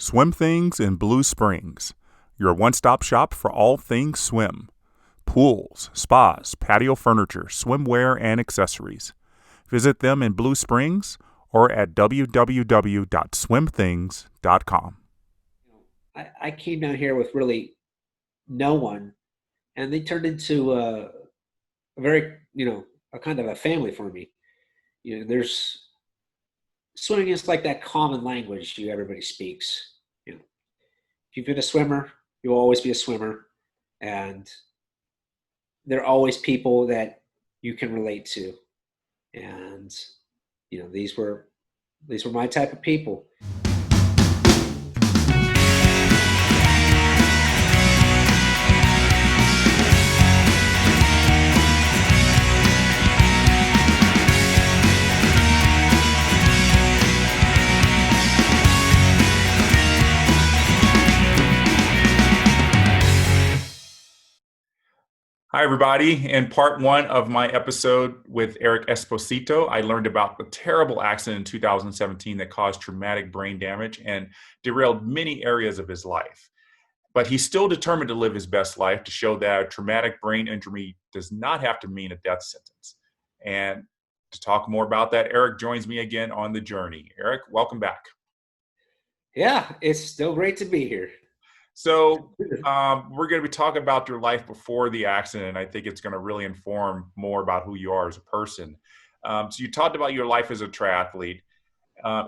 Swim Things in Blue Springs, your one-stop shop for all things swim. Pools, spas, patio furniture, swimwear, and accessories. Visit them in Blue Springs or at www.swimthings.com. I came down here with really no one, and they turned into a very, a kind of a family for me. There's swimming is like that common language everybody speaks. If you've been a swimmer, you'll always be a swimmer, and there are always people that you can relate to, and these were my type of people. Hi, everybody. In part one of my episode with Eric Esposito, I learned about the terrible accident in 2017 that caused traumatic brain damage and derailed many areas of his life. But he's still determined to live his best life to show that a traumatic brain injury does not have to mean a death sentence. And to talk more about that, Eric joins me again on the journey. Eric, welcome back. Yeah, it's still great to be here. So we're going to be talking about your life before the accident. I think it's going to really inform more about who you are as a person. So you talked about your life as a triathlete.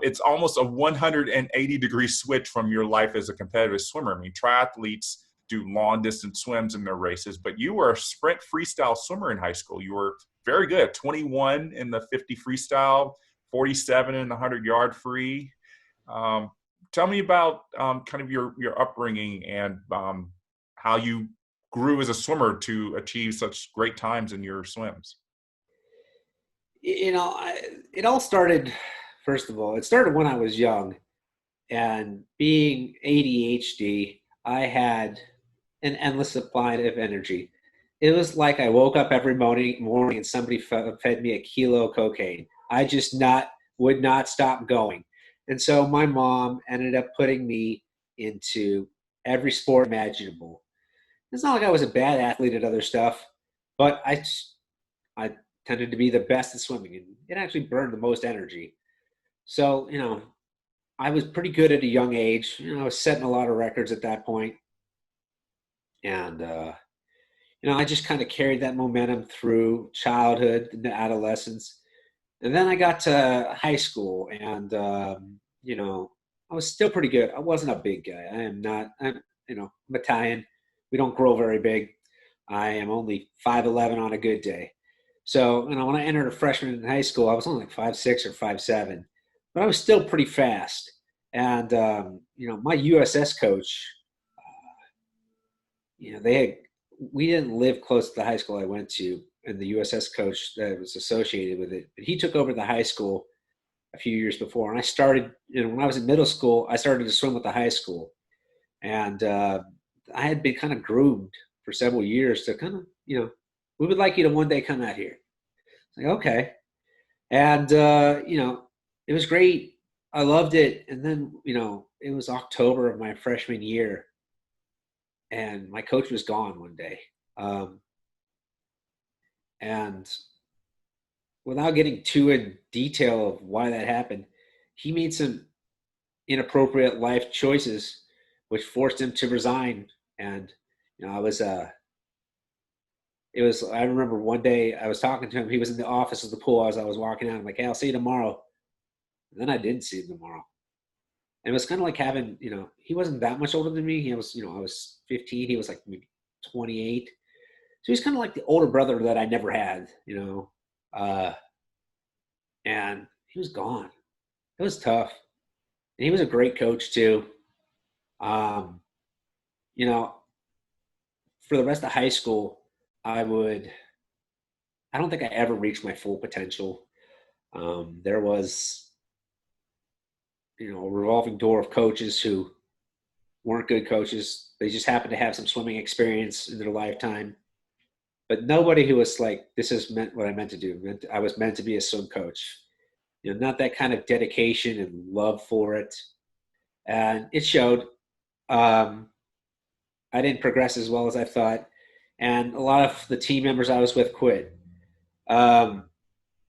It's almost a 180-degree switch from your life as a competitive swimmer. I mean, triathletes do long-distance swims in their races, but you were a sprint freestyle swimmer in high school. You were very good, 21 in the 50 freestyle, 47 in the 100-yard free. Tell me about kind of your upbringing and how you grew as a swimmer to achieve such great times in your swims. It all started, first of all, it started when I was young, and being ADHD, I had an endless supply of energy. It was like I woke up every morning and somebody fed me a kilo of cocaine. I just not would not stop going. And so my mom ended up putting me into every sport imaginable. It's not like I was a bad athlete at other stuff, but I tended to be the best at swimming, and it actually burned the most energy. So, I was pretty good at a young age. I was setting a lot of records at that point. And, I just kind of carried that momentum through childhood into adolescence. And then I got to high school, and, I was still pretty good. I wasn't a big guy. I am not, I'm Italian. We don't grow very big. I am only 5'11" on a good day. So, when I entered a freshman in high school, I was only like 5'6" or 5'7", but I was still pretty fast. And, my USS coach, they had, we didn't live close to the high school I went to, and the USS coach that was associated with it, but he took over the high school a few years before. And I started, when I was in middle school, I started to swim with the high school. And I had been kind of groomed for several years to kind of, we would like you to one day come out here. Like, okay. And, it was great. I loved it. And then, it was October of my freshman year, and my coach was gone one day. And without getting too in detail of why that happened, he made some inappropriate life choices, which forced him to resign. And, I was, I remember one day I was talking to him. He was in the office of the pool as I was walking out. I'm like, hey, I'll see you tomorrow. And then I didn't see him tomorrow. And it was kind of like having, he wasn't that much older than me. He was, I was 15. He was like maybe 28. So he's kind of like the older brother that I never had, and he was gone. It was tough. And he was a great coach too. Um, for the rest of high school, I don't think I ever reached my full potential. There was, a revolving door of coaches who weren't good coaches. They just happened to have some swimming experience in their lifetime. But nobody who was like, this is meant what I meant to do. I was meant to be a swim coach. Not that kind of dedication and love for it. and it showed. Um, I didn't progress as well as I thought, and a lot of the team members I was with quit. Um,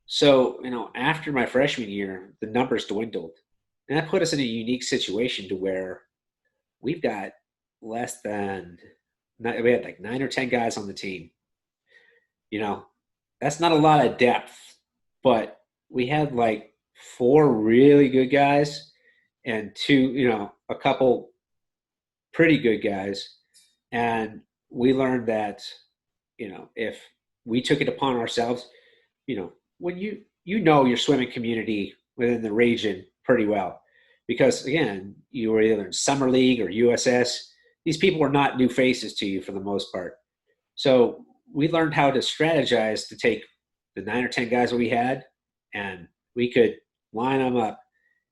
so, after my freshman year, the numbers dwindled, and that put us in a unique situation to where we've got less than we had like 9 or 10 guys on the team. You know, that's not a lot of depth, but we had like 4 really good guys and a couple pretty good guys. And we learned that, if we took it upon ourselves, when your swimming community within the region pretty well, because again, you were either in summer league or USS. These people were not new faces to you for the most part. So we learned how to strategize to take the 9 or 10 guys that we had, and we could line them up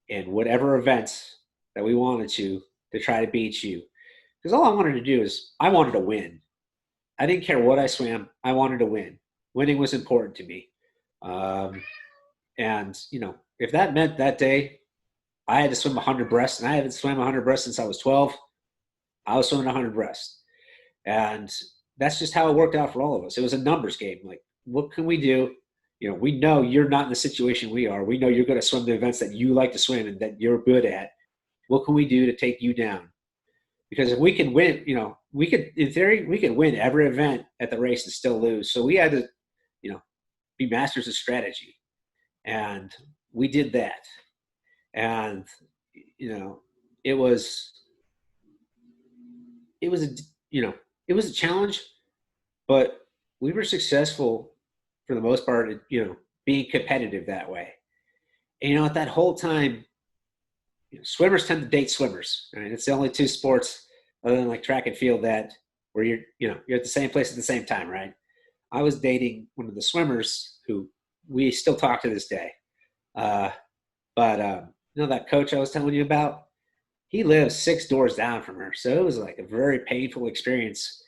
in whatever events that we wanted to try to beat you. Because all I wanted to do is I wanted to win. I didn't care what I swam. I wanted to win. Winning was important to me. Um, and if that meant that day I had to swim 100 breasts, and I haven't swam 100 breasts since I was 12, I was swimming 100 breasts. And that's just how it worked out for all of us. It was a numbers game. Like, what can we do? We know you're not in the situation we are. We know you're going to swim the events that you like to swim and that you're good at. What can we do to take you down? Because if we can win, we could, in theory, we could win every event at the race and still lose. So we had to, be masters of strategy. And we did that. And, it was, it was a, it was a challenge, but we were successful for the most part at, being competitive that way. And, at that whole time, swimmers tend to date swimmers. Right? It's the only two sports other than like track and field that where you're at the same place at the same time, right? I was dating one of the swimmers who we still talk to this day. Uh, but that coach I was telling you about, he lives 6 doors down from her. So it was like a very painful experience.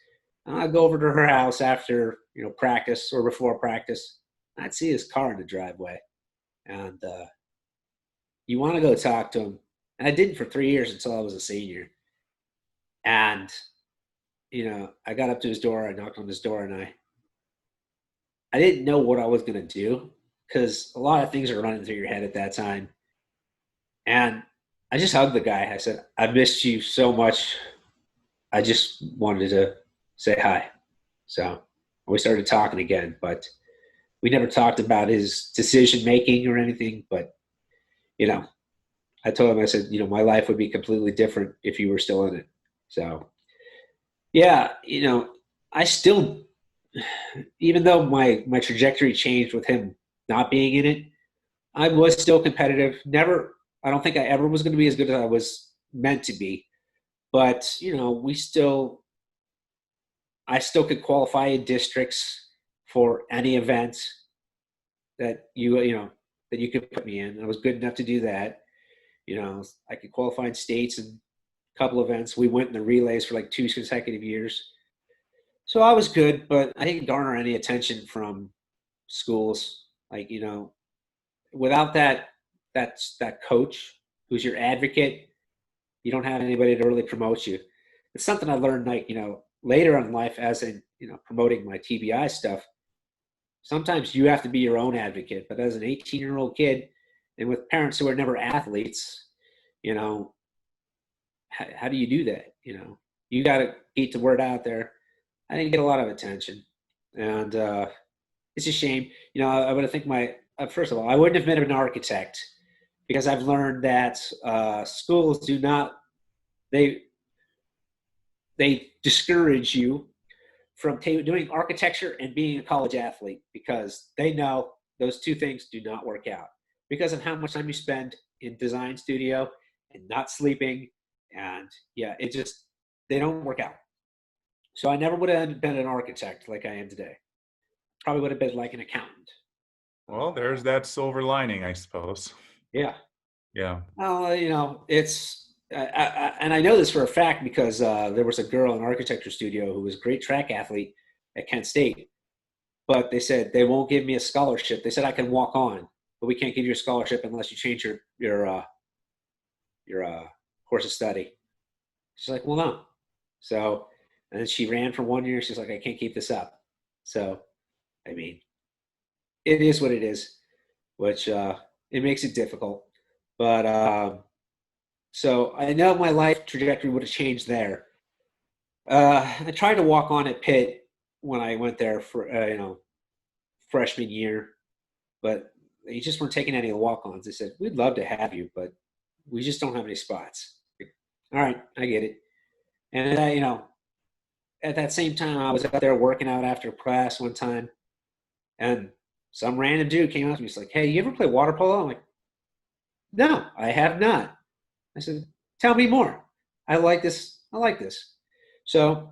I'd go over to her house after, practice or before practice. I'd see his car in the driveway. And you want to go talk to him. And I didn't for 3 years until I was a senior. And, I got up to his door, I knocked on his door, and I didn't know what I was going to do because a lot of things are running through your head at that time. And I just hugged the guy. I said, I missed you so much. I just wanted to say hi. So we started talking again, but we never talked about his decision making or anything. But, I told him, I said, my life would be completely different if you were still in it. So, yeah, I still, even though my trajectory changed with him not being in it, I was still competitive. Never, I don't think I ever was going to be as good as I was meant to be. But, I still could qualify in districts for any event that that you could put me in. I was good enough to do that. I could qualify in states and a couple events. We went in the relays for like 2 consecutive years. So I was good, but I didn't garner any attention from schools. Like, without that coach who's your advocate, you don't have anybody to really promote you. It's something I learned, like, later in life, as in, promoting my TBI stuff. Sometimes you have to be your own advocate, but as an 18-year-old kid and with parents who are never athletes, how do you do that? You got to get the word out there. I didn't get a lot of attention, and it's a shame. I would have think first of all, I wouldn't have been an architect because I've learned that schools do not they discourage you from doing architecture and being a college athlete because they know those two things do not work out because of how much time you spend in design studio and not sleeping, and yeah, they don't work out. So I never would have been an architect like I am today. Probably would have been like an accountant. Well, there's that silver lining, I suppose. Yeah. Yeah. It's and I know this for a fact because there was a girl in an architecture studio who was a great track athlete at Kent State, but they said they won't give me a scholarship. They said I can walk on, but we can't give you a scholarship unless you change your course of study. She's like, well, no. So, and then she ran for 1 year. She's like, I can't keep this up. So, I mean, it is what it is, which it makes it difficult. But so I know my life trajectory would have changed there. I tried to walk on at Pitt when I went there for freshman year, but they just weren't taking any walk-ons. They said, we'd love to have you, but we just don't have any spots. All right, I get it. And at that same time, I was out there working out after class one time, and some random dude came up to me. He's like, "Hey, you ever play water polo?" I'm like, "No, I have not." I said, "Tell me more. I like this. I like this." So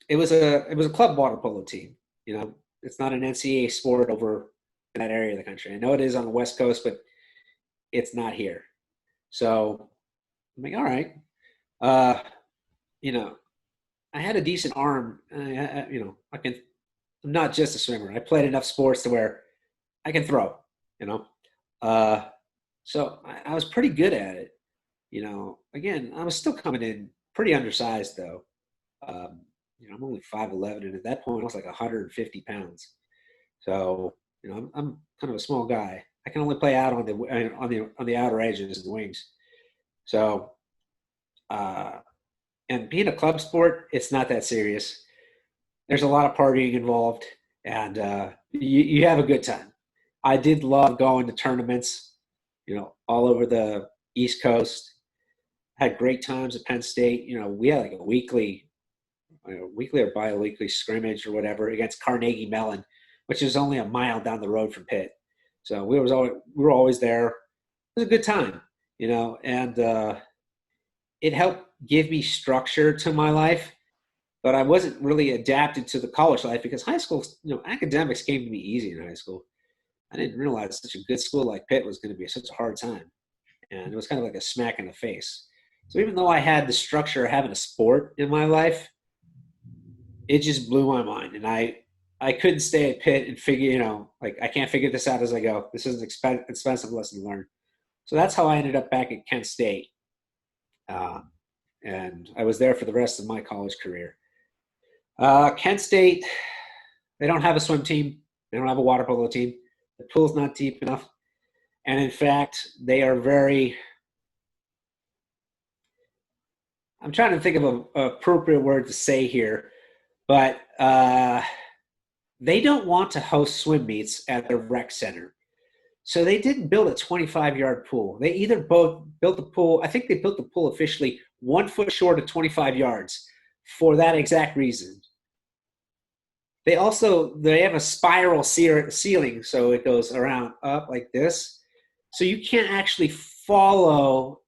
it was a club water polo team. It's not an NCAA sport over in that area of the country. I know it is on the West Coast, but it's not here. So I'm like, all right, uh, you know, I had a decent arm. I can. I'm not just a swimmer. I played enough sports to where I can throw. You know, uh, so I was pretty good at it. Again, I was still coming in pretty undersized though. I'm only 5'11", and at that point I was like 150 pounds. So I'm kind of a small guy. I can only play out on the outer edges and the wings. So uh, and being a club sport, it's not that serious. There's a lot of partying involved, and you have a good time. I did love going to tournaments, all over the East Coast. Had great times at Penn State. We had like a weekly or bi-weekly scrimmage or whatever against Carnegie Mellon, which is only a mile down the road from Pitt. So we were always there. It was a good time, and it helped give me structure to my life. But I wasn't really adapted to the college life because high school, academics came to me easy in high school. I didn't realize such a good school like Pitt was going to be such a hard time, and it was kind of like a smack in the face. So even though I had the structure of having a sport in my life, it just blew my mind, and I couldn't stay at Pitt and figure, like I can't figure this out as I go. This is an expensive lesson to learn. So that's how I ended up back at Kent State, uh, and I was there for the rest of my college career. Kent State, they don't have a swim team. They don't have a water polo team. The pool's not deep enough, and in fact, they are very. I'm trying to think of an appropriate word to say here, but they don't want to host swim meets at their rec center. So they didn't build a 25-yard pool. They either both built the pool, I think they built the pool officially 1 foot short of 25 yards for that exact reason. They have a spiral ceiling, so it goes around up like this. So you can't actually follow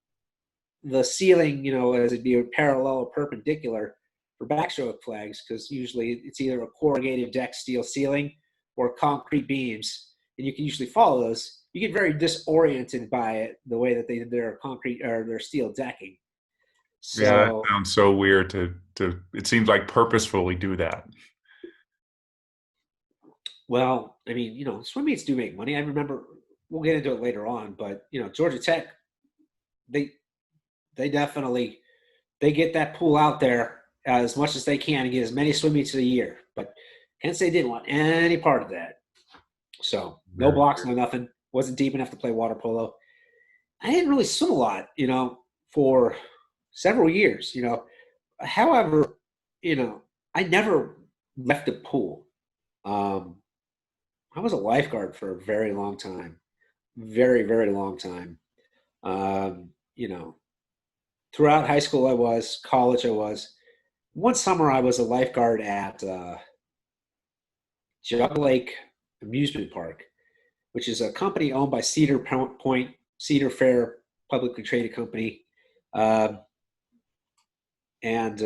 the ceiling, as it'd be a parallel or perpendicular for backstroke flags, because usually it's either a corrugated deck steel ceiling or concrete beams, and you can usually follow those. You get very disoriented by it, the way that they did their concrete or their steel decking. Yeah, that So, sounds so weird to it seems like purposefully do that. well, I mean, swim meets do make money. I remember we'll get into it later on, but Georgia Tech, they they definitely they get that pool out there as much as they can and get as many swim meets a year. But Kent State didn't want any part of that. So no Very blocks, weird. no nothing. Wasn't deep enough to play water polo. I didn't really swim a lot, for several years. However, I never left the pool. Um, I was a lifeguard for a very long time, very, very long time. Um, you know, Throughout high school, I was, college, I was. One summer, I was a lifeguard at Jug Lake Amusement Park, which is a company owned by Cedar Point, Cedar Fair, publicly traded company. Um and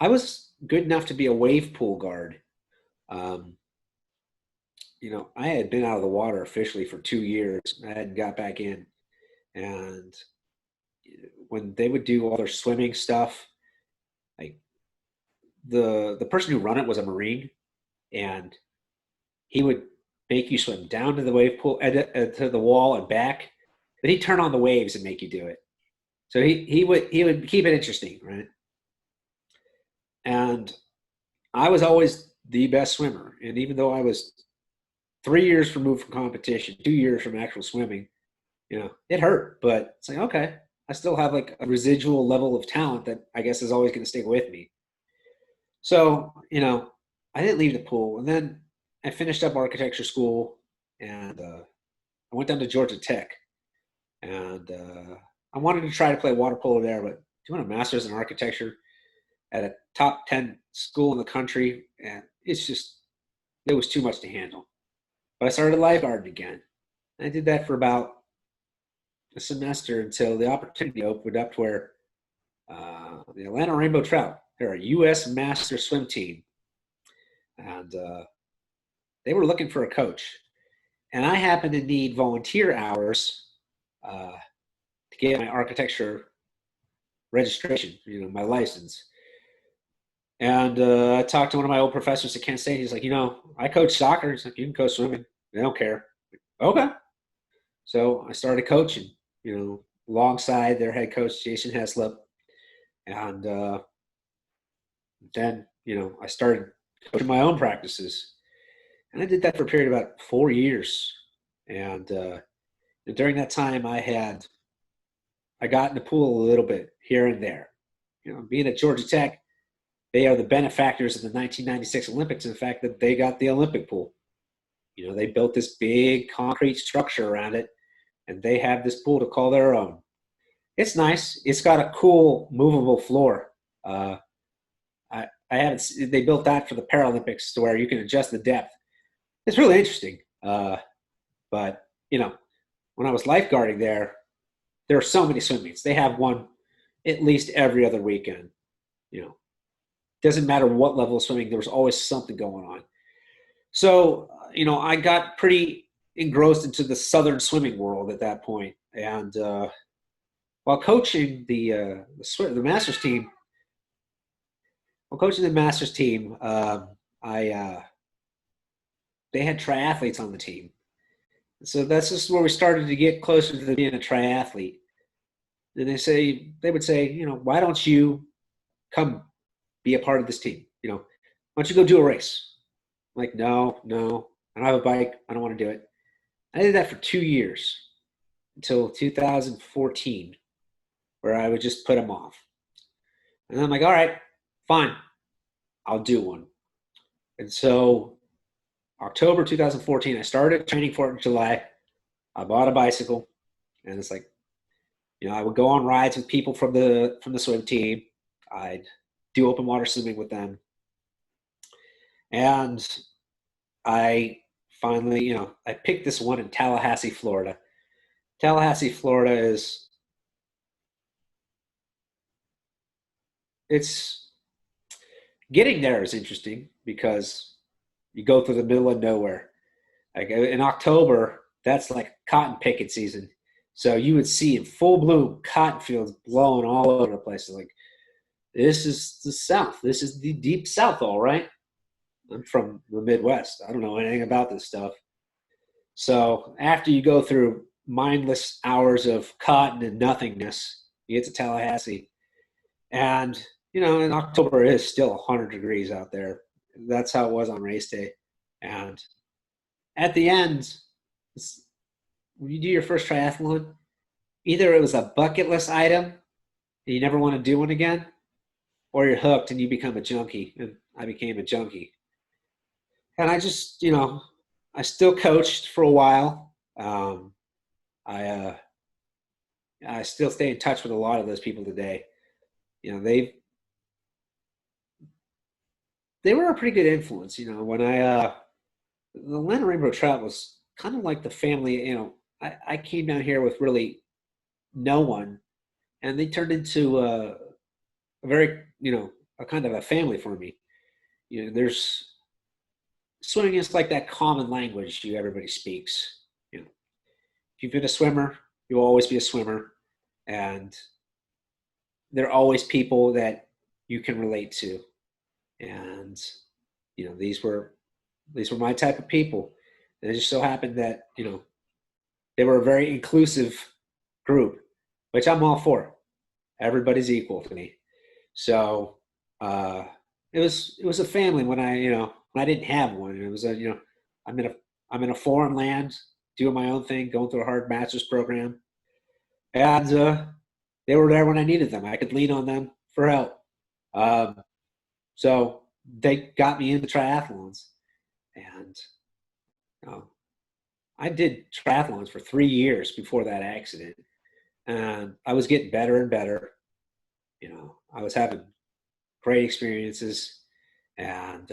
I was good enough to be a wave pool guard. Um, I had been out of the water officially for 2 years. I hadn't got back in. And when they would do all their swimming stuff, like the person who run it was a Marine, and he would make you swim down to the wave pool to the wall and back, but he'd turn on the waves and make you do it. So he would keep it interesting, right? And I was always the best swimmer. And even though I was 3 years removed from competition, 2 years from actual swimming, it hurt. But it's like, okay, I still have like a residual level of talent that I guess is always going to stick with me. So, I didn't leave the pool. And then I finished up architecture school, and I went down to Georgia Tech. And I wanted to try to play water polo there, but doing a master's in architecture at a top 10 school in the country, and it was too much to handle. But I started lifeguarding again. I did that for about a semester until the opportunity opened up where the Atlanta Rainbow Trout, they're a U.S. master swim team, and they were looking for a coach. And I happened to need volunteer hours to get my architecture registration, my license. And I talked to one of my old professors at Kent State. He's like, I coach soccer. He's like, you can coach swimming. They don't care. Okay. So I started coaching, alongside their head coach, Jason Heslop. And then, I started coaching my own practices. And I did that for a period of about 4 years. And during that time, I got in the pool a little bit here and there. Being at Georgia Tech, they are the benefactors of the 1996 Olympics, in the fact that they got the Olympic pool. They built this big concrete structure around it, and they have this pool to call their own. It's nice. It's got a cool movable floor. They built that for the Paralympics to where you can adjust the depth. It's really interesting. But when I was lifeguarding there are so many swim meets. They have one at least every other weekend. Doesn't matter what level of swimming, there was always something going on. So, I got pretty engrossed into the Southern swimming world at that point. And while coaching the Masters team, they had triathletes on the team. So that's just where we started to get closer to being a triathlete. And they would say, why don't you come be a part of this team? Why don't you go do a race? I'm like, no, I don't have a bike. I don't want to do it. I did that for 2 years until 2014, where I would just put them off. And then I'm like, all right, fine, I'll do one. And so October 2014, I started training for it in July. I bought a bicycle, and it's like, I would go on rides with people from the swim team. I'd do open water swimming with them. And I finally, I picked this one in Tallahassee, Florida. Tallahassee, Florida it's getting there is interesting because you go through the middle of nowhere. Like in October, that's like cotton picking season. So you would see in full bloom cotton fields blowing all over the place. Like, this is the South. This is the deep South, all right. I'm from the Midwest. I don't know anything about this stuff. So after you go through mindless hours of cotton and nothingness, you get to Tallahassee. And, in October it is still 100 degrees out there. That's how it was on race day. And at the end, when you do your first triathlon, either it was a bucket list item and you never want to do one again, or you're hooked and you become a junkie. And I became a junkie. And I just, I still coached for a while. I still stay in touch with a lot of those people today. They were a pretty good influence. When the Atlanta Rainbow Trout was kind of like the family. I came down here with really no one, and they turned into a very, a kind of a family for me. There's swimming is like that common language everybody speaks. If you've been a swimmer, you'll always be a swimmer, and there are always people that you can relate to. And these were my type of people. And it just so happened that they were a very inclusive group, which I'm all for. Everybody's equal to me. So it was a family when I didn't have one. It was I'm in a I'm in a foreign land doing my own thing, going through a hard master's program, and they were there when I needed them. I could lean on them for help. Um, so they got me into triathlons, and you know, I did triathlons for 3 years before that accident, and I was getting better and better. I was having great experiences, and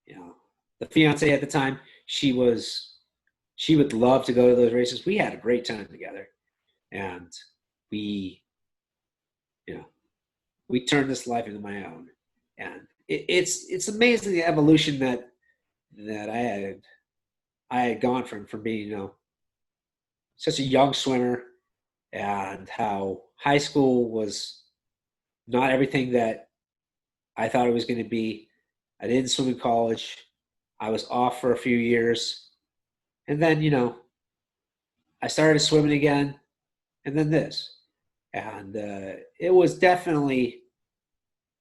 you know, the fiance at the time, she was she would love to go to those races. We had a great time together, and we you know we turned this life into my own, and it's amazing the evolution that I had gone from being such a young swimmer, and how high school was not everything that I thought it was going to be. I didn't swim in college. I was off for a few years, and then I started swimming again, and then this, and it was definitely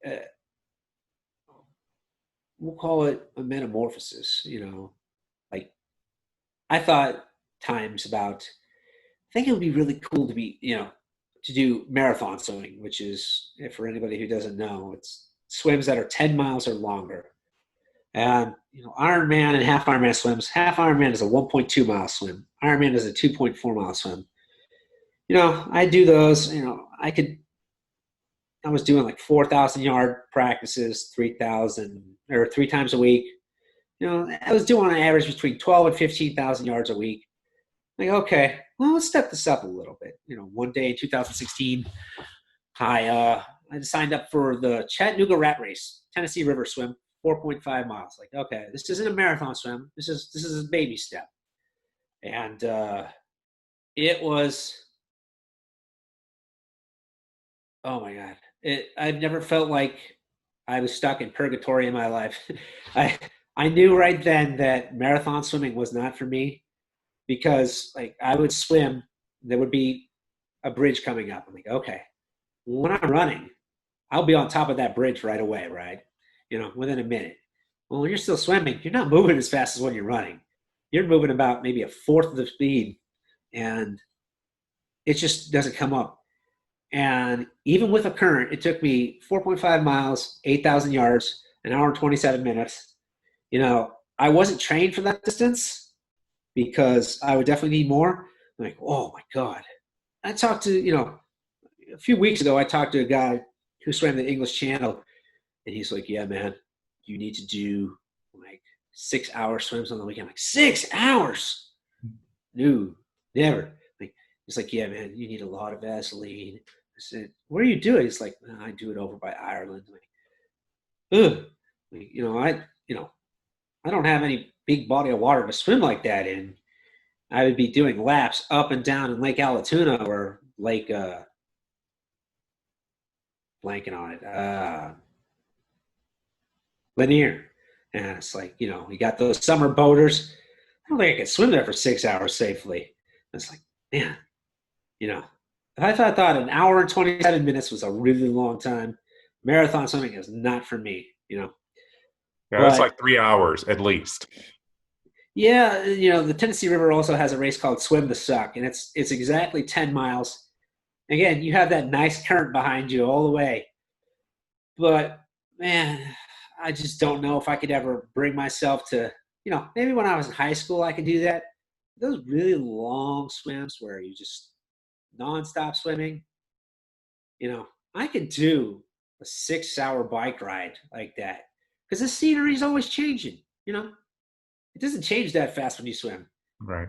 uh, we'll call it a metamorphosis. Like I thought times about. I think it would be really cool to be to do marathon swimming, which is, for anybody who doesn't know, it's swims that are 10 miles or longer. And Ironman and half Ironman swims. Half Ironman is a 1.2 mile swim. Ironman is a 2.4 mile swim. I do those. I was doing like 4,000 yard practices, 3,000 or 3 times a week. I was doing on average between 12 and 15,000 yards a week. Like, okay, well, let's step this up a little bit. One day in 2016, I signed up for the Chattanooga Rat Race, Tennessee River Swim, 4.5 miles. Like, okay, this isn't a marathon swim. This is a baby step, and it was, oh my god, I've never felt like I was stuck in purgatory in my life. I I knew right then that marathon swimming was not for me, because like I would swim, there would be a bridge coming up. I'm like, okay, when I'm running, I'll be on top of that bridge right away, right? Within a minute. Well, when you're still swimming, you're not moving as fast as when you're running. You're moving about maybe a fourth of the speed, and it just doesn't come up. And even with a current, it took me 4.5 miles, 8,000 yards, an hour and 27 minutes. I wasn't trained for that distance, because I would definitely need more. I'm like, oh my God. I talked to, a few weeks ago, I talked to a guy who swam the English Channel, and he's like, yeah, man, you need to do like 6 hour swims on the weekend. I'm like, 6 hours? No, never. Like, he's like, yeah, man, you need a lot of Vaseline. I said, where are you doing? He's like, no, I do it over by Ireland. I'm like, ugh. Like, I don't have any big body of water to swim like that in. I would be doing laps up and down in Lake Allatoona, or Lake, blanking on it, Lanier. And it's like, you got those summer boaters. I don't think I could swim there for 6 hours safely. And it's like, man, if I thought an hour and 27 minutes was a really long time, marathon swimming is not for me. Yeah, that's But like 3 hours at least. yeah, the Tennessee River also has a race called Swim the Suck, and it's exactly 10 miles. Again, you have that nice current behind you all the way. But man, I just don't know if I could ever bring myself to, maybe when I was in high school I could do that. Those really long swims where you just nonstop swimming, I could do a 6 hour bike ride like that, because the scenery is always changing. It doesn't change that fast when you swim. Right.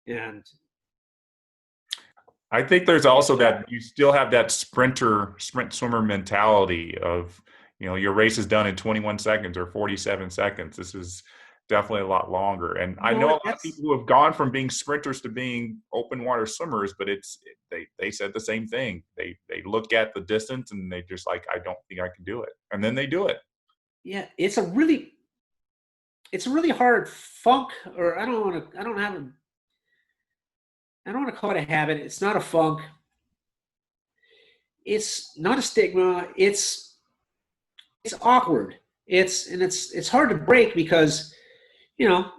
And I think there's also that you still have that sprint swimmer mentality of, your race is done in 21 seconds or 47 seconds. This is definitely a lot longer. And I know a lot of people who have gone from being sprinters to being open water swimmers, but they said the same thing. They look at the distance and they just like, I don't think I can do it. And then they do it. yeah, it's a really hard funk, or I don't want to call it a habit. It's not a funk. it's not a stigma. It's awkward. It's hard to break because, you know,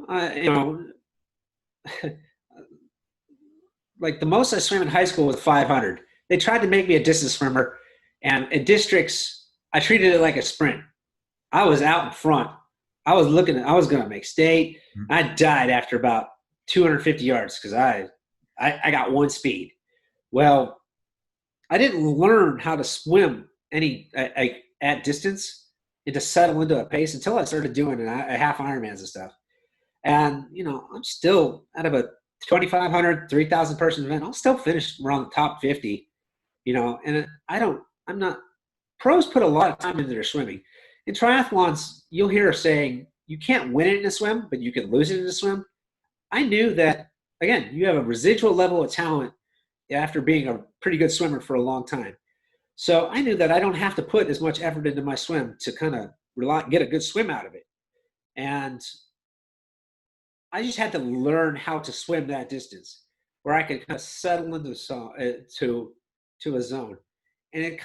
like the most I swam in high school was 500. They tried to make me a distance swimmer, and in districts, I treated it like a sprint. I was out in front. I was going to make state. I died after about 250 yards because I got one speed. Well, I didn't learn how to swim at distance and to settle into a pace until I started doing a half Ironmans and stuff. And, I'm still out of a 2,500, 3,000 person event. I'll still finish around the top 50, and I'm not, pros put a lot of time into their swimming. In triathlons, you'll hear saying you can't win it in a swim, but you can lose it in a swim. I knew that, again, you have a residual level of talent after being a pretty good swimmer for a long time. So I knew that I don't have to put as much effort into my swim to kind of get a good swim out of it. And I just had to learn how to swim that distance where I could kind of settle into to a zone. And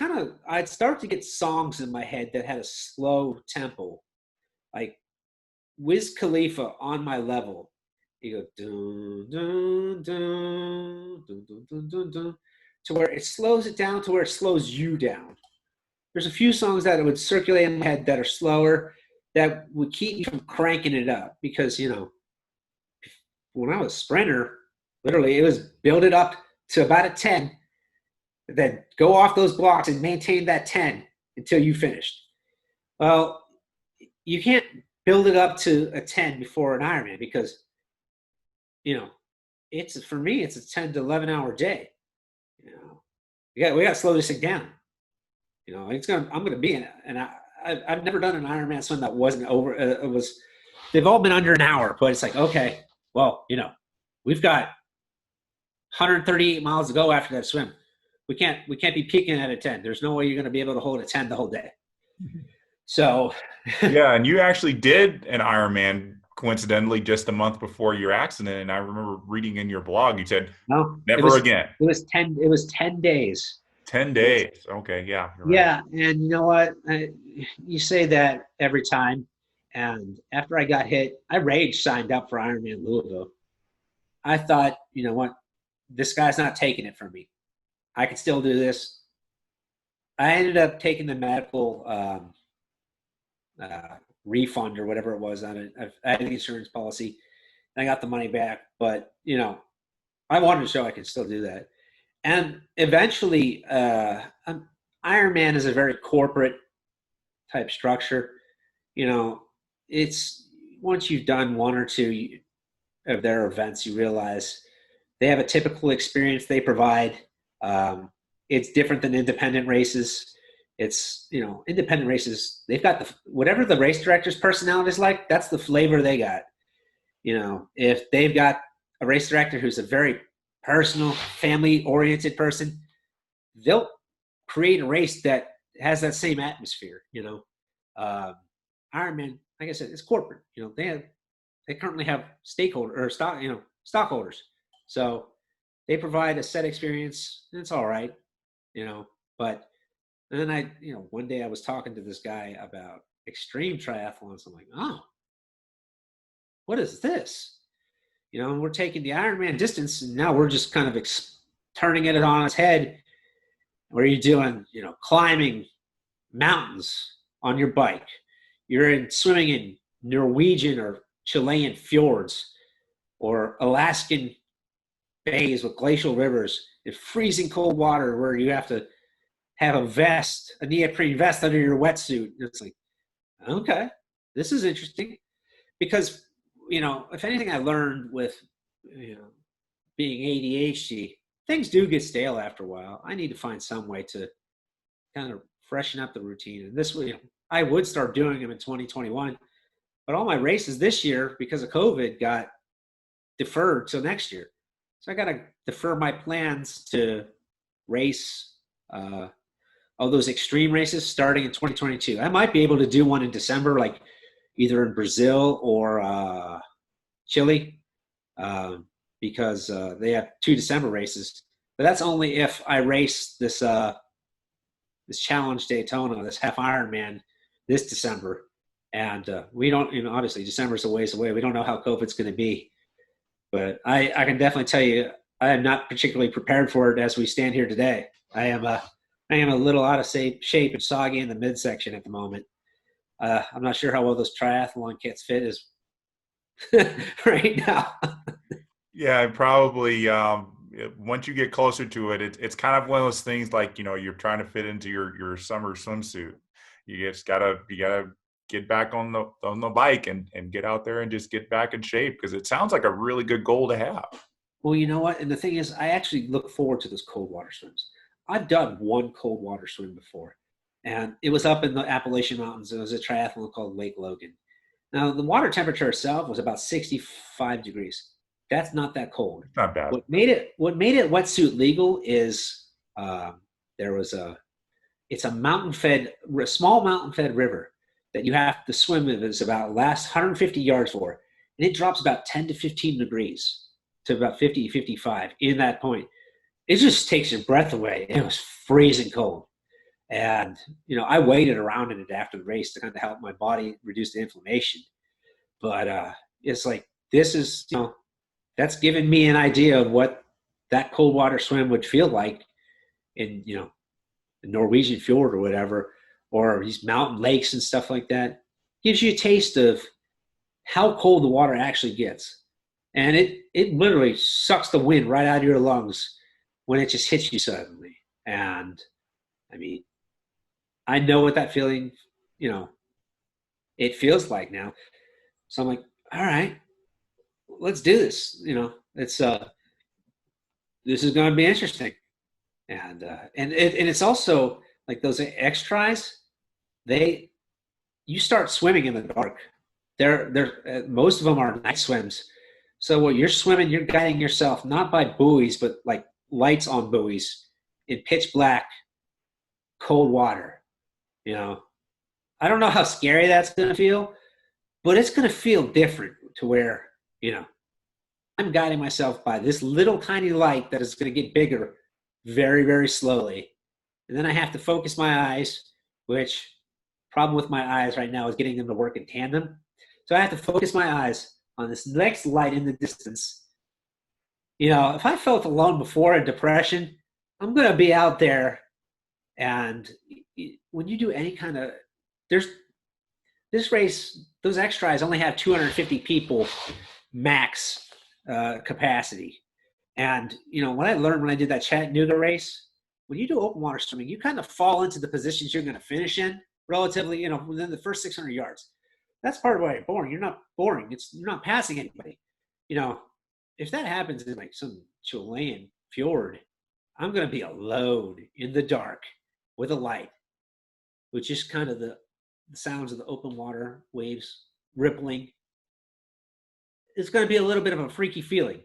I'd start to get songs in my head that had a slow tempo, like Wiz Khalifa, On My Level. You go dun dun dun dun dun dun dun dun, to where it slows it down to where it slows you down. There's a few songs that would circulate in my head that are slower that would keep me from cranking it up because, when I was a sprinter, literally it was build it up to about a 10, then go off those blocks and maintain that 10 until you finished. Well, you can't build it up to a 10 before an Ironman because, for me, it's a 10 to 11 hour day. We got to slow this thing down. I'm going to be in it. And I've never done an Ironman swim that wasn't over. They've all been under an hour, but it's like, okay, well, we've got 138 miles to go after that swim. We can't be peaking at a 10. There's no way you're going to be able to hold a 10 the whole day. So yeah, and you actually did an Ironman coincidentally just a month before your accident, and I remember reading in your blog you said never again. It was 10 days. 10 days. Okay, yeah. Right. Yeah, and you know what? You say that every time, and after I got hit, I signed up for Ironman Louisville. I thought, you know what? This guy's not taking it from me. I can still do this. I ended up taking the medical refund or whatever it was on it. I had an insurance policy. And I got the money back. But, I wanted to show I can still do that. And eventually, Ironman is a very corporate type structure. It's once you've done one or two of their events, you realize they have a typical experience they provide. It's different than independent races. It's, independent races, they've got whatever the race director's personality is like, that's the flavor they got. If they've got a race director who's a very personal, family-oriented person, they'll create a race that has that same atmosphere, Ironman, like I said, it's corporate. They currently have stockholders. So they provide a set experience, and it's all right, But and then one day I was talking to this guy about extreme triathlons. I'm like, oh, what is this? We're taking the Ironman distance, and now we're just kind of turning it on its head. Where you're doing, climbing mountains on your bike. You're swimming in Norwegian or Chilean fjords, or Alaskan bays with glacial rivers in freezing cold water where you have to have a neoprene vest under your wetsuit. It's like, okay, this is interesting. Because, if anything I learned with, being ADHD, things do get stale after a while. I need to find some way to kind of freshen up the routine. And this way, I would start doing them in 2021. But all my races this year, because of COVID, got deferred till next year. So I got to defer my plans to race all those extreme races starting in 2022. I might be able to do one in December, like either in Brazil or Chile, because they have 2 December races. But that's only if I race this challenge Daytona, this half Ironman this December. And we don't, obviously December's a ways away. We don't know how COVID's going to be, but I can definitely tell you, I am not particularly prepared for it as we stand here today. I am a little out of shape and soggy in the midsection at the moment. I'm not sure how well those triathlon kits fit is right now. Yeah, probably. Once you get closer to it, it's kind of one of those things like, you're trying to fit into your summer swimsuit. You gotta get back on the bike and get out there and just get back in shape, because it sounds like a really good goal to have. Well, you know what? And the thing is, I actually look forward to those cold water swims. I've done one cold water swim before, and it was up in the Appalachian Mountains. It was a triathlon called Lake Logan. Now, the water temperature itself was about 65 degrees. That's not that cold. It's not bad. What made it wetsuit legal is there was it's a small mountain fed river that you have to swim in. It's about last 150 yards for, and it drops about 10 to 15 degrees to about 50, 55 in that point. It just takes your breath away. It was freezing cold. And, I waited around in it after the race to kind of help my body reduce the inflammation. But it's like, this is, that's given me an idea of what that cold water swim would feel like in, the Norwegian fjord or whatever, or these mountain lakes and stuff like that. Gives you a taste of how cold the water actually gets. And it literally sucks the wind right out of your lungs when it just hits you suddenly. And I mean, I know what that feeling, it feels like now. So I'm like, all right, let's do this. It's this is going to be interesting. And it's also like those X tries. You start swimming in the dark. They're most of them are night swims. So while you're swimming, you're guiding yourself not by buoys, but like lights on buoys in pitch black, cold water. I don't know how scary that's going to feel, but it's going to feel different to where, I'm guiding myself by this little tiny light that is going to get bigger very, very slowly. And then I have to focus my eyes, which problem with my eyes right now is getting them to work in tandem. So I have to focus my eyes on this next light in the distance. If I felt alone before in depression, I'm going to be out there. And when you do any kind of, this race, those X tries only have 250 people max capacity. And, what I learned when I did that Chattanooga race, when you do open water swimming, you kind of fall into the positions you're going to finish in relatively, within the first 600 yards. That's part of why you're boring. You're not boring. You're not passing anybody. If that happens in like some Chilean fjord, I'm going to be alone in the dark with a light, with just kind of the sounds of the open water waves rippling. It's going to be a little bit of a freaky feeling.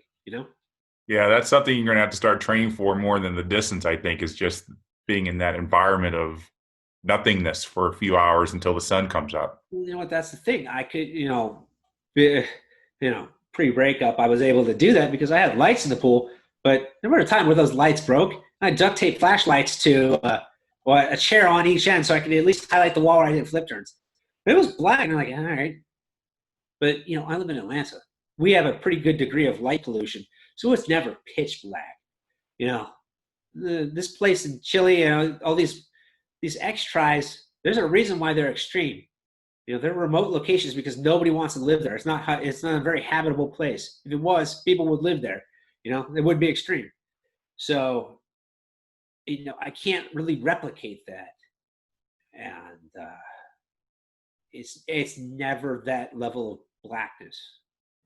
Yeah, that's something you're going to have to start training for more than the distance, I think, is just being in that environment of nothingness for a few hours until the sun comes up. You know what? That's the thing. I could, pre-breakup, I was able to do that because I had lights in the pool. But there were a time where those lights broke. I duct taped flashlights to a chair on each end so I could at least highlight the wall where I did flip turns. But it was black, and I'm like, all right. But I live in Atlanta. We have a pretty good degree of light pollution, so it's never pitch black. This place in Chile, all these X tries. There's a reason why they're extreme. They're remote locations because nobody wants to live there. It's not a very habitable place. If it was, people would live there. It would be extreme. So, I can't really replicate that, and it's never that level of blackness.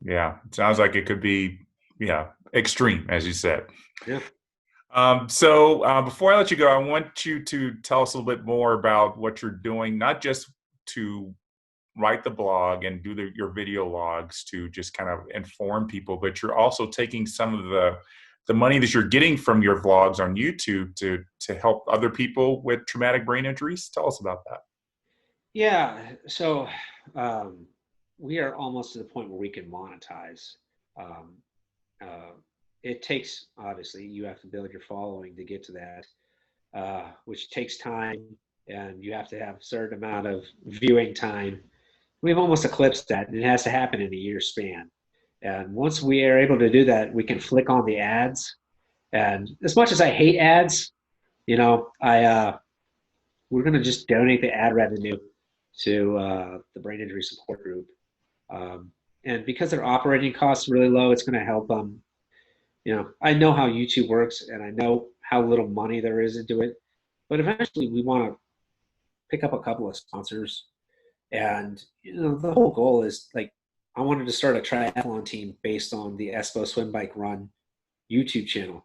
Yeah, it sounds like it could be, extreme, as you said. Yeah. So before I let you go, I want you to tell us a little bit more about what you're doing, not just to write the blog and do your video logs to just kind of inform people, but you're also taking some of the money that you're getting from your vlogs on YouTube to help other people with traumatic brain injuries. Tell us about that. Yeah. So we are almost to the point where we can monetize. It takes, obviously, you have to build your following to get to that. which takes time, and you have to have a certain amount of viewing time. We've almost eclipsed that, and it has to happen in a year span. And once we are able to do that, we can flick on the ads. And as much as I hate ads, I we're going to just donate the ad revenue to the brain injury support group. And because their operating costs are really low, it's going to help them. I know how YouTube works, and I know how little money there is into it. But eventually, we want to pick up a couple of sponsors. And the whole goal is like I wanted to start a triathlon team based on the Espo Swim Bike Run YouTube channel,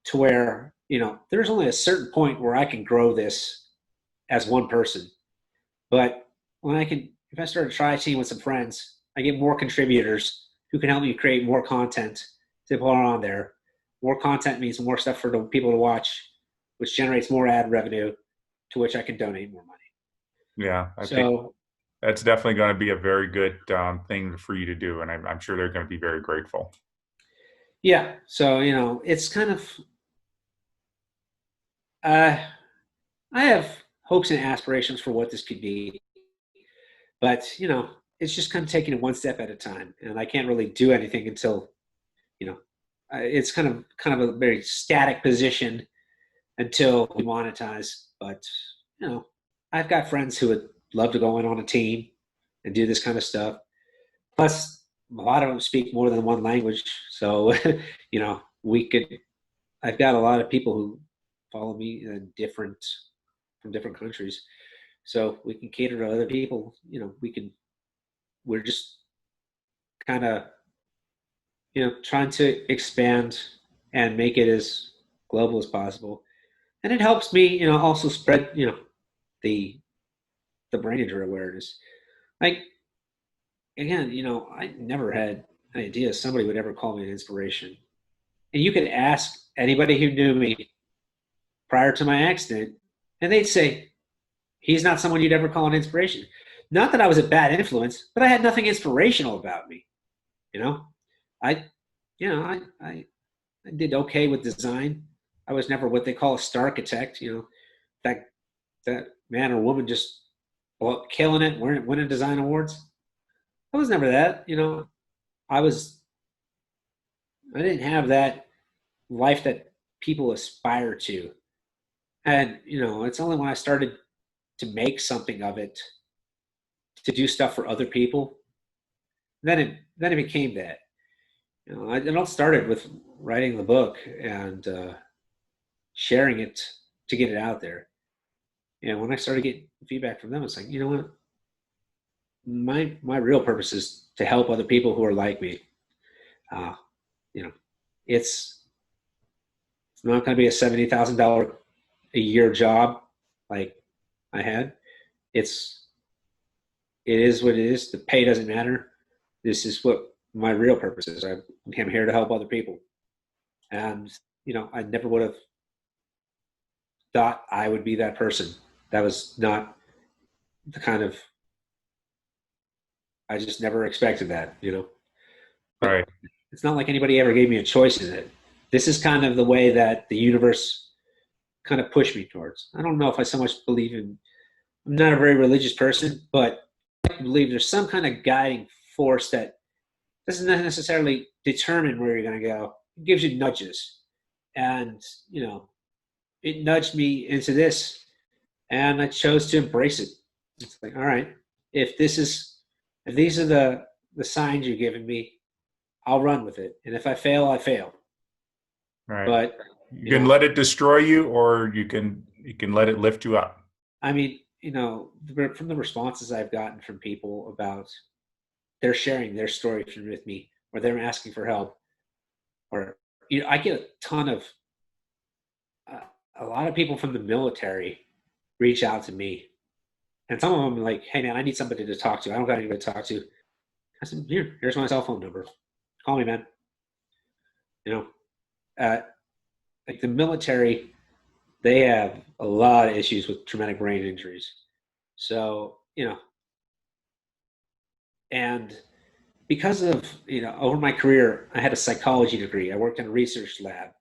to where there's only a certain point where I can grow this as one person. But if I start a tri team with some friends, I get more contributors who can help me create more content to put on there. More content means more stuff for the people to watch, which generates more ad revenue, to which I can donate more money. Yeah, I think that's definitely going to be a very good thing for you to do, and I'm sure they're going to be very grateful. Yeah, so it's kind of I have hopes and aspirations for what this could be, but it's just kind of taking it one step at a time, and I can't really do anything until it's kind of a very static position until we monetize. But I've got friends who would love to go in on a team and do this kind of stuff. Plus, a lot of them speak more than one language, so we could. I've got a lot of people who follow me from different countries, so we can cater to other people. We're just kind of trying to expand and make it as global as possible, and it helps me also spread the brain injury awareness. Like, again, I never had an idea somebody would ever call me an inspiration. And you could ask anybody who knew me prior to my accident, and they'd say, he's not someone you'd ever call an inspiration. Not that I was a bad influence, but I had nothing inspirational about me. I did okay with design. I was never what they call a star architect. That man or woman just killing it, winning design awards. I was never that. I didn't have that life that people aspire to. And it's only when I started to make something of it, to do stuff for other people, then it became that. It all started with writing the book and sharing it to get it out there. And when I started getting feedback from them, it's like, what? My real purpose is to help other people who are like me. It's not going to be a $70,000 a year job like I had. It is what it is. The pay doesn't matter. This is what my real purpose is. I'm here to help other people. And, I never would have thought I would be that person. That was not the kind of, I just never expected that, But right. It's not like anybody ever gave me a choice in it. This is kind of the way that the universe kind of pushed me towards. I don't know if I so much believe in, I'm not a very religious person, but I believe there's some kind of guiding force that doesn't necessarily determine where you're going to go. It gives you nudges. And, it nudged me into this, and I chose to embrace it. It's like, all right, if these are the signs you're giving me, I'll run with it. And if I fail, I fail. Right. But you can let it destroy you, or you can let it lift you up. I mean, from the responses I've gotten from people about they're sharing their story with me, or they're asking for help, or I get a ton of a lot of people from the military reach out to me, and some of them are like, "Hey man, I need somebody to talk to. I don't got anybody to talk to." I said, "Here's my cell phone number. Call me, man." Like the military, they have a lot of issues with traumatic brain injuries. So, and because of, over my career, I had a psychology degree. I worked in a research lab.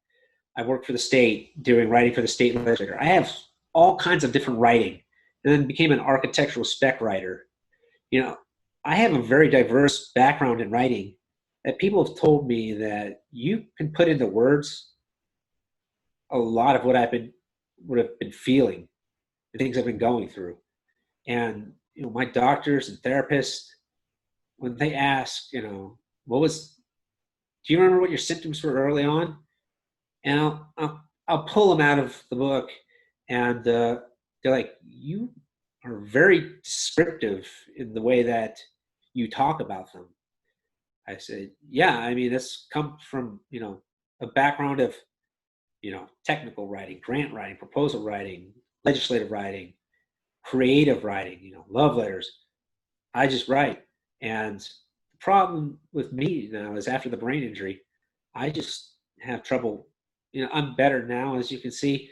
I worked for the state doing writing for the state legislature. I have all kinds of different writing, and then became an architectural spec writer. You know, I have a very diverse background in writing that people have told me that you can put into words a lot of what would have been feeling, the things I've been going through. And my doctors and therapists, when they ask, do you remember what your symptoms were early on? And I'll pull them out of the book, and they're like, you are very descriptive in the way that you talk about them. I said, yeah, I mean, this comes from, a background of, technical writing, grant writing, proposal writing, legislative writing, creative writing, love letters. I just write. And the problem with me now is after the brain injury, I just have trouble. I'm better now, as you can see,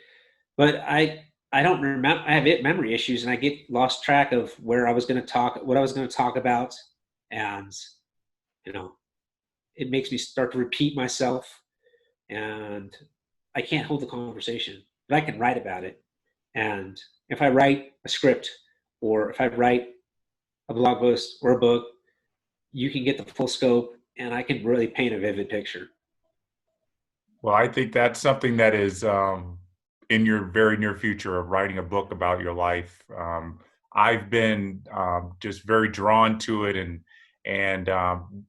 but I don't remember. I have memory issues, and I get lost track of where I was going to talk, what I was going to talk about, and you know, it makes me start to repeat myself, and I can't hold the conversation, but I can write about it. And if I write a script, or if I write a blog post or a book, you can get the full scope, and I can really paint a vivid picture. Well, I think that's something that is in your very near future of writing a book about your life. I've been just very drawn to it, and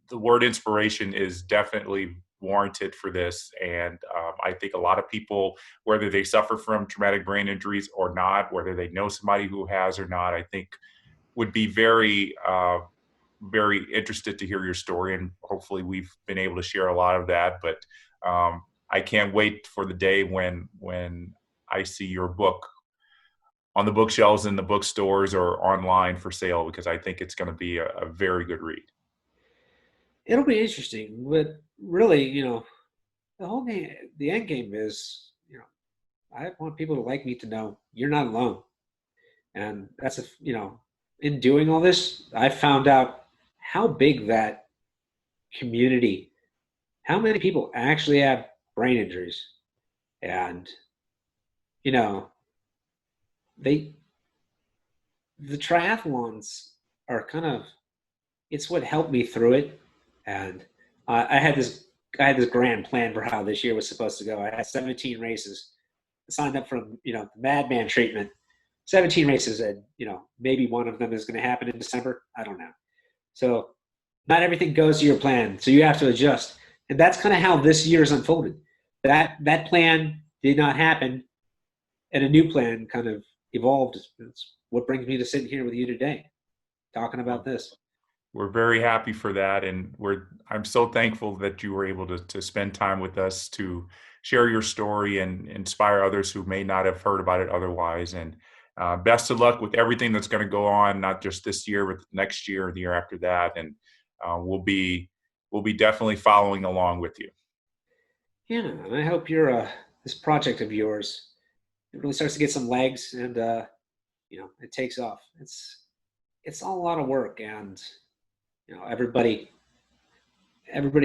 the word inspiration is definitely warranted for this. And I think a lot of people, whether they suffer from traumatic brain injuries or not, whether they know somebody who has or not, I think would be very interested to hear your story. And hopefully we've been able to share a lot of that. But I can't wait for the day when I see your book on the bookshelves in the bookstores or online for sale, because I think it's going to be a very good read. It'll be interesting, but really, the whole game, the end game is, I want people to like me to know you're not alone. And in doing all this, I found out how big that community, how many people actually have brain injuries. And, you know, they, the triathlons are it's what helped me through it. And I had this grand plan for how this year was supposed to go. I had 17 races. I signed up for the madman treatment. 17 races, and maybe one of them is going to happen in December. I don't know. So not everything goes to your plan, so you have to adjust. And that's kind of how this year is unfolded. That plan did not happen, and a new plan kind of evolved. It's what brings me to sitting here with you today, talking about this. We're very happy for that, and I'm so thankful that you were able to spend time with us to share your story and inspire others who may not have heard about it otherwise. And best of luck with everything that's going to go on, not just this year, but next year or the year after that. And we'll be definitely following along with you. Yeah, and I hope this project of yours, it really starts to get some legs, and it takes off. It's all a lot of work, and everybody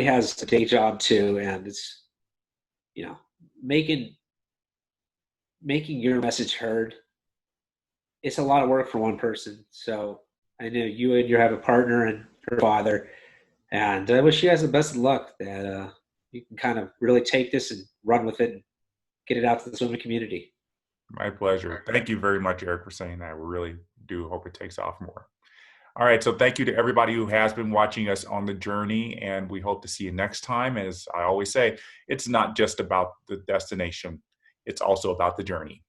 has a day job too, and it's making your message heard. It's a lot of work for one person. So I know you have a partner and her father, and I wish you guys the best of luck, that you can kind of really take this and run with it and get it out to the swimming community. My pleasure. Thank you very much, Eric, for saying that. We really do hope it takes off more. All right, so thank you to everybody who has been watching us on the journey, and we hope to see you next time. As I always say, it's not just about the destination, it's also about the journey.